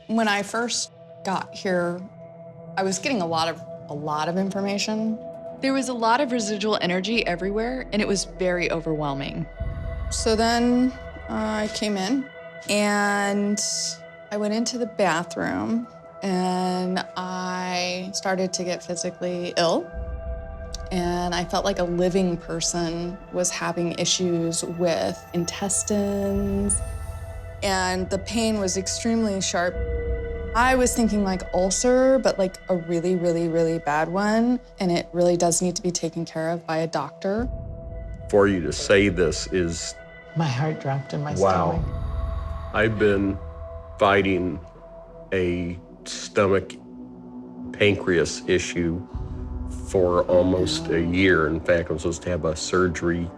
When I first got here, I was getting a lot of information. There was a lot of residual energy everywhere, and it was very overwhelming. So then I came in, and I went into the bathroom, and I started to get physically ill. And I felt like a living person was having issues with intestines, and the pain was extremely sharp. I was thinking like ulcer, but like a really, really, really bad one, and it really does need to be taken care of by a doctor. For you to say this is... My heart dropped in my wow. stomach. I've been fighting a stomach pancreas issue for almost a year. In fact, I'm supposed to have a surgery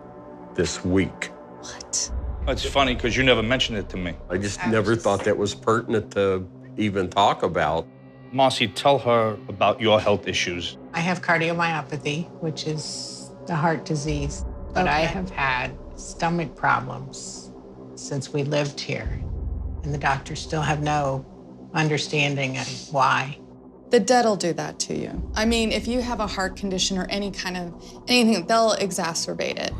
this week. What? It's funny because you never mentioned it to me. I just never thought that was pertinent to even talk about. Marcy, tell her about your health issues. I have cardiomyopathy, which is a heart disease, but I have had stomach problems since we lived here, and the doctors still have no understanding of why. The dead will do that to you. I mean, if you have a heart condition or anything, they'll exacerbate it.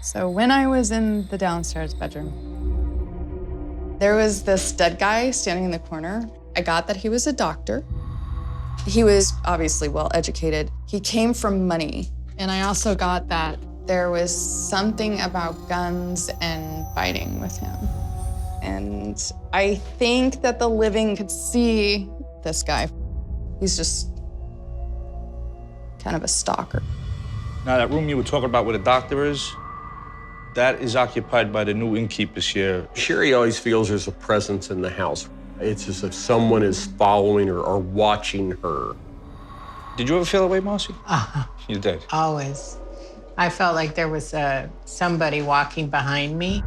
So when I was in the downstairs bedroom, there was this dead guy standing in the corner. I got that he was a doctor. He was obviously well-educated. He came from money. And I also got that there was something about guns and fighting with him. And I think that the living could see this guy. He's just kind of a stalker. Now, that room you were talking about where the doctor is, that is occupied by the new innkeepers here. Sherry always feels there's a presence in the house. It's as if someone is following her or watching her. Did you ever feel that way, Marcy? Uh-huh. You did? Always. I felt like there was somebody walking behind me.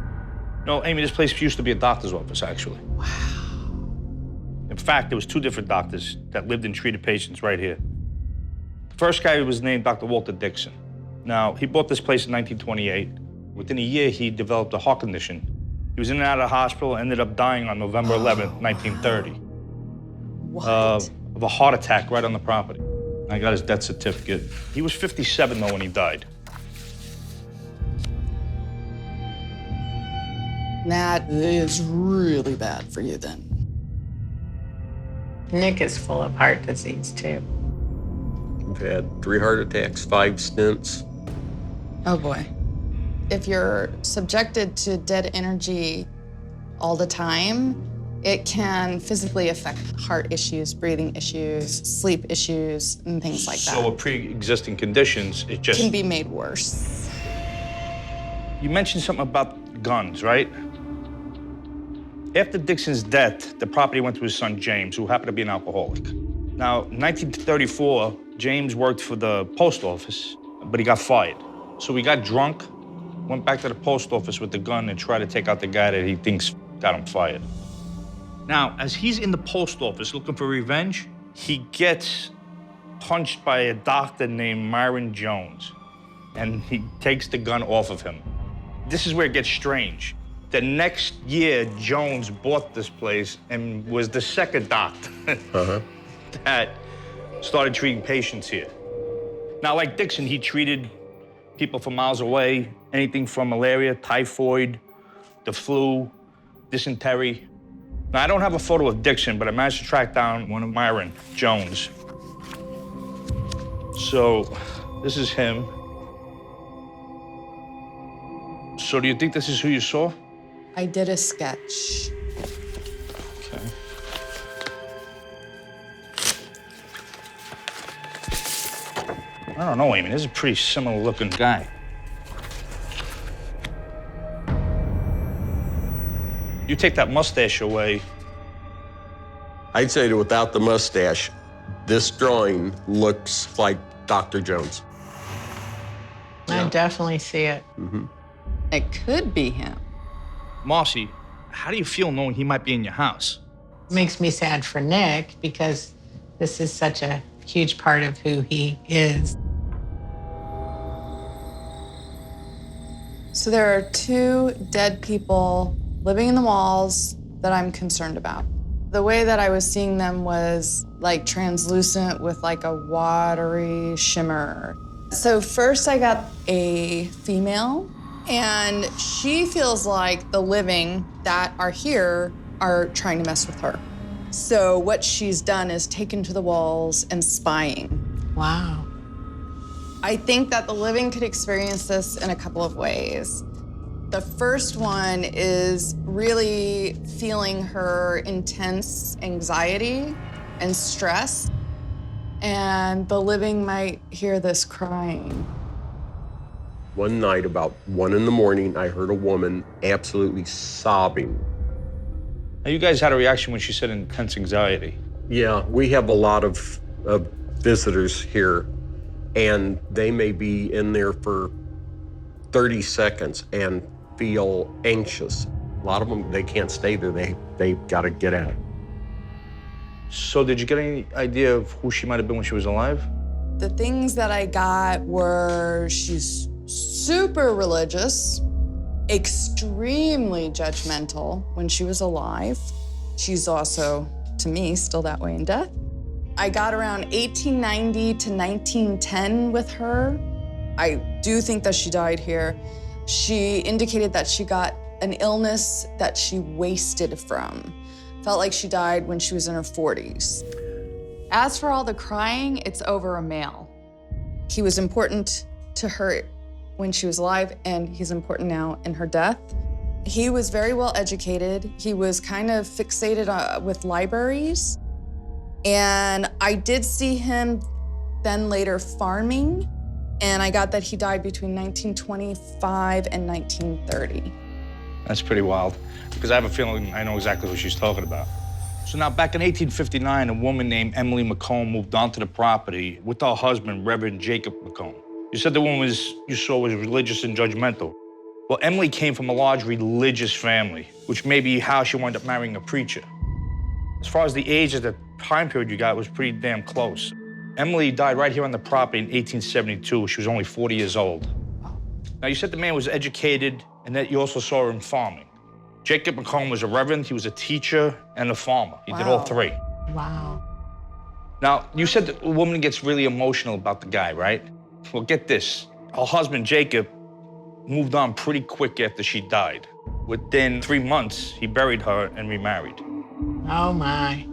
No, Amy, this place used to be a doctor's office, actually. Wow. In fact, there was 2 different doctors that lived and treated patients right here. The first guy was named Dr. Walter Dixon. Now, he bought this place in 1928. Within a year, he developed a heart condition. He was in and out of the hospital, ended up dying on November 11th, 1930. What? Of a heart attack right on the property. I got his death certificate. He was 57, though, when he died. That is really bad for you then. Nick is full of heart disease, too. We've had 3 heart attacks, 5 stents. Oh boy. If you're subjected to dead energy all the time, it can physically affect heart issues, breathing issues, sleep issues, and things like that. So with pre-existing conditions, it just... can be made worse. You mentioned something about guns, right? After Dixon's death, the property went to his son, James, who happened to be an alcoholic. Now, in 1934, James worked for the post office, but he got fired. So he got drunk, went back to the post office with the gun and tried to take out the guy that he thinks got him fired. Now, as he's in the post office looking for revenge, he gets punched by a doctor named Myron Jones, and he takes the gun off of him. This is where it gets strange. The next year, Jones bought this place and was the second doctor that started treating patients here. Now, like Dixon, he treated people from miles away, anything from malaria, typhoid, the flu, dysentery. Now, I don't have a photo of Dixon, but I managed to track down one of Myron Jones. So, this is him. So, do you think this is who you saw? I did a sketch. Okay. I don't know, Amy. This is a pretty similar looking guy. You take that mustache away. I'd say that without the mustache, this drawing looks like Dr. Jones. I definitely see it. Mm-hmm. It could be him. Marcy, how do you feel knowing he might be in your house? It makes me sad for Nick because this is such a huge part of who he is. So there are 2 dead people living in the walls that I'm concerned about. The way that I was seeing them was like translucent with like a watery shimmer. So first I got a female, and she feels like the living that are here are trying to mess with her. So what she's done is taken to the walls and spying. Wow. I think that the living could experience this in a couple of ways. The first one is really feeling her intense anxiety and stress, and the living might hear this crying. One night, about 1 a.m, I heard a woman absolutely sobbing. Now, you guys had a reaction when she said intense anxiety. Yeah, we have a lot of visitors here, and they may be in there for 30 seconds and feel anxious. A lot of them, they can't stay there. They've got to get out. So did you get any idea of who she might have been when she was alive? The things that I got were she's super religious, extremely judgmental when she was alive. She's also, to me, still that way in death. I got around 1890 to 1910 with her. I do think that she died here. She indicated that she got an illness that she wasted from. Felt like she died when she was in her 40s. As for all the crying, it's over a male. He was important to her when she was alive, and he's important now in her death. He was very well educated. He was kind of fixated with libraries. And I did see him then later farming, and I got that he died between 1925 and 1930. That's pretty wild, because I have a feeling I know exactly what she's talking about. So now, back in 1859, a woman named Emily McComb moved onto the property with her husband, Reverend Jacob McComb. You said the woman you saw was religious and judgmental. Well, Emily came from a large religious family, which may be how she wound up marrying a preacher. As far as the age of the time period you got, was pretty damn close. Emily died right here on the property in 1872. She was only 40 years old. Now, you said the man was educated and that you also saw him farming. Jacob McComb was a reverend, he was a teacher, and a farmer. He did all three. Wow. Now, you said that the woman gets really emotional about the guy, right? Well, get this. Her husband, Jacob, moved on pretty quick after she died. Within 3 months, he buried her and remarried. Oh, my.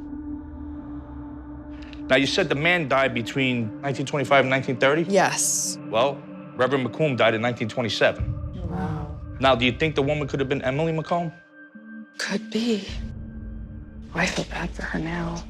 Now, you said the man died between 1925 and 1930? Yes. Well, Reverend McComb died in 1927. Wow. Now, do you think the woman could have been Emily McComb? Could be. Oh, I feel bad for her now.